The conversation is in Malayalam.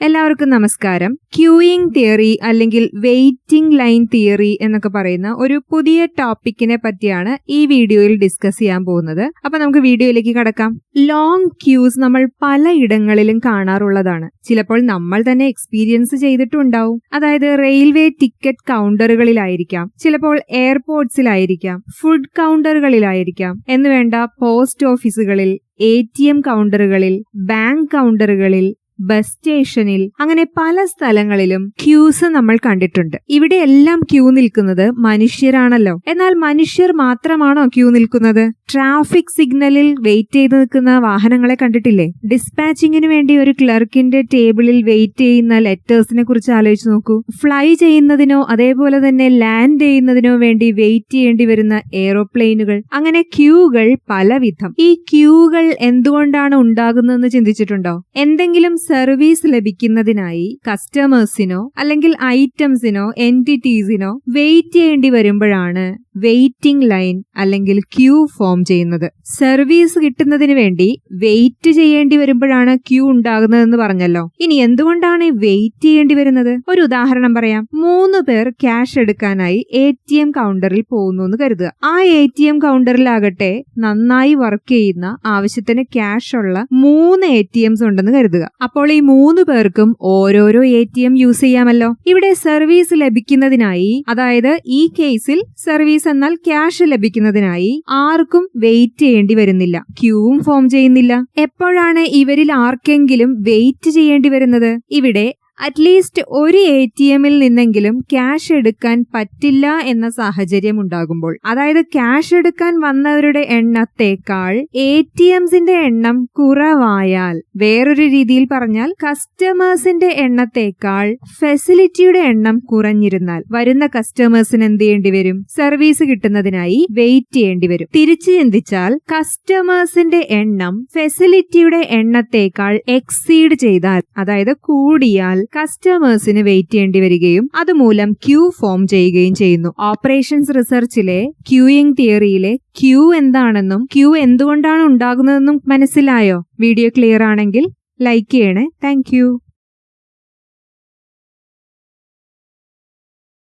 എല്ലാവർക്കും നമസ്കാരം. ക്യൂയിങ് തിയറി അല്ലെങ്കിൽ വെയിറ്റിംഗ് ലൈൻ തിയറി എന്നൊക്കെ പറയുന്ന ഒരു പുതിയ ടോപ്പിക്കിനെ പറ്റിയാണ് ഈ വീഡിയോയിൽ ഡിസ്കസ് ചെയ്യാൻ പോകുന്നത്. അപ്പൊ നമുക്ക് വീഡിയോയിലേക്ക് കടക്കാം. ലോങ് ക്യൂസ് നമ്മൾ പലയിടങ്ങളിലും കാണാറുള്ളതാണ്. ചിലപ്പോൾ നമ്മൾ തന്നെ എക്സ്പീരിയൻസ് ചെയ്തിട്ടുണ്ടാവും. അതായത് റെയിൽവേ ടിക്കറ്റ് കൗണ്ടറുകളിലായിരിക്കാം, ചിലപ്പോൾ എയർപോർട്ട്സിലായിരിക്കാം, ഫുഡ് കൗണ്ടറുകളിലായിരിക്കാം, എന്നുവേണ്ട പോസ്റ്റ് ഓഫീസുകളിൽ, ATM കൗണ്ടറുകളിൽ, ബാങ്ക് കൗണ്ടറുകളിൽ, ബസ് സ്റ്റേഷനിൽ, അങ്ങനെ പല സ്ഥലങ്ങളിലും ക്യൂസ് നമ്മൾ കണ്ടിട്ടുണ്ട്. ഇവിടെയെല്ലാം ക്യൂ നിൽക്കുന്നത് മനുഷ്യരാണല്ലോ. എന്നാൽ മനുഷ്യർ മാത്രമാണോ ക്യൂ നിൽക്കുന്നത്? ട്രാഫിക് സിഗ്നലിൽ വെയിറ്റ് ചെയ്ത് നിൽക്കുന്ന വാഹനങ്ങളെ കണ്ടിട്ടില്ലേ? ഡിസ്പാച്ചിങ്ങിന് വേണ്ടി ഒരു ക്ലർക്കിന്റെ ടേബിളിൽ വെയിറ്റ് ചെയ്യുന്ന ലെറ്റേഴ്സിനെ കുറിച്ച് ആലോചിച്ച് നോക്കൂ. ഫ്ലൈ ചെയ്യുന്നതിനോ അതേപോലെ തന്നെ ലാൻഡ് ചെയ്യുന്നതിനോ വേണ്ടി വെയിറ്റ് ചെയ്യേണ്ടി വരുന്ന എയ്റോപ്ലെയിനുകൾ, അങ്ങനെ ക്യൂകൾ പലവിധം. ഈ ക്യൂകൾ എന്തുകൊണ്ടാണ് ഉണ്ടാകുന്നതെന്ന് ചിന്തിച്ചിട്ടുണ്ടോ? എന്തെങ്കിലും സർവീസ് ലഭിക്കുന്നതിനായി കസ്റ്റമേഴ്സിനോ അല്ലെങ്കിൽ ഐറ്റംസിനോ എൻറ്റിറ്റീസിനോ വെയിറ്റ് ചെയ്യേണ്ടി വരുമ്പോഴാണ് വെയിറ്റിംഗ് ലൈൻ അല്ലെങ്കിൽ ക്യൂ ഫോം ചെയ്യുന്നത്. സർവീസ് കിട്ടുന്നതിന് വേണ്ടി വെയിറ്റ് ചെയ്യേണ്ടി വരുമ്പോഴാണ് ക്യൂ ഉണ്ടാകുന്നതെന്ന് പറഞ്ഞല്ലോ. ഇനി എന്തുകൊണ്ടാണ് വെയിറ്റ് ചെയ്യേണ്ടി വരുന്നത്? ഒരു ഉദാഹരണം പറയാം. 3 പേർ ക്യാഷ് എടുക്കാനായി ATM കൗണ്ടറിൽ പോകുന്നു എന്ന് കരുതുക. ആ ATM കൗണ്ടറിലാകട്ടെ നന്നായി വർക്ക് ചെയ്യുന്ന, ആവശ്യത്തിന് ക്യാഷ് ഉള്ള 3 ATMs ഉണ്ടെന്ന് കരുതുക. അപ്പോൾ ഈ 3 പേർക്കും ഓരോരോ ATM യൂസ് ചെയ്യാമല്ലോ. ഇവിടെ സർവീസ് ലഭിക്കുന്നതിനായി, അതായത് ഈ കേസിൽ സർവീസ് എന്നാൽ ക്യാഷ് ലഭിക്കുന്നതിനായി ആർക്കും വെയിറ്റ് ചെയ്യേണ്ടി വരുന്നില്ല, ക്യൂവും ഫോം ചെയ്യുന്നില്ല. എപ്പോഴാണ് ഇവരിൽ ആർക്കെങ്കിലും വെയിറ്റ് ചെയ്യേണ്ടി വരുന്നത്? ഇവിടെ അറ്റ്ലീസ്റ്റ് ഒരു ATMൽ നിന്നെങ്കിലും ക്യാഷ് എടുക്കാൻ പറ്റില്ല എന്ന സാഹചര്യം ഉണ്ടാകുമ്പോൾ, അതായത് ക്യാഷ് എടുക്കാൻ വന്നവരുടെ എണ്ണത്തേക്കാൾ ATMസിന്റെ എണ്ണം കുറവായാൽ, വേറൊരു രീതിയിൽ പറഞ്ഞാൽ കസ്റ്റമേഴ്സിന്റെ എണ്ണത്തേക്കാൾ ഫെസിലിറ്റിയുടെ എണ്ണം കുറഞ്ഞിരുന്നാൽ വരുന്ന കസ്റ്റമേഴ്സിന് എന്ത് ചെയ്യേണ്ടി വരും? സർവീസ് കിട്ടുന്നതിനായി വെയിറ്റ് ചെയ്യേണ്ടി വരും. തിരിച്ചു ചിന്തിച്ചാൽ കസ്റ്റമേഴ്സിന്റെ എണ്ണം ഫെസിലിറ്റിയുടെ എണ്ണത്തേക്കാൾ എക്സീഡ് ചെയ്താൽ, അതായത് കൂടിയാൽ, കസ്റ്റമേഴ്സിന് വെയിറ്റ് ചെയ്യേണ്ടി വരികയും അതുമൂലം ക്യൂ ഫോം ചെയ്യുകയും ചെയ്യുന്നു. ഓപ്പറേഷൻസ് റിസർച്ചിലെ ക്യൂയിങ് തിയറിയിലെ ക്യൂ എന്താണെന്നും ക്യൂ എന്തുകൊണ്ടാണ് ഉണ്ടാകുന്നതെന്നും മനസ്സിലായോ? വീഡിയോ ക്ലിയർ ആണെങ്കിൽ ലൈക്ക് ചെയ്യണേ. താങ്ക്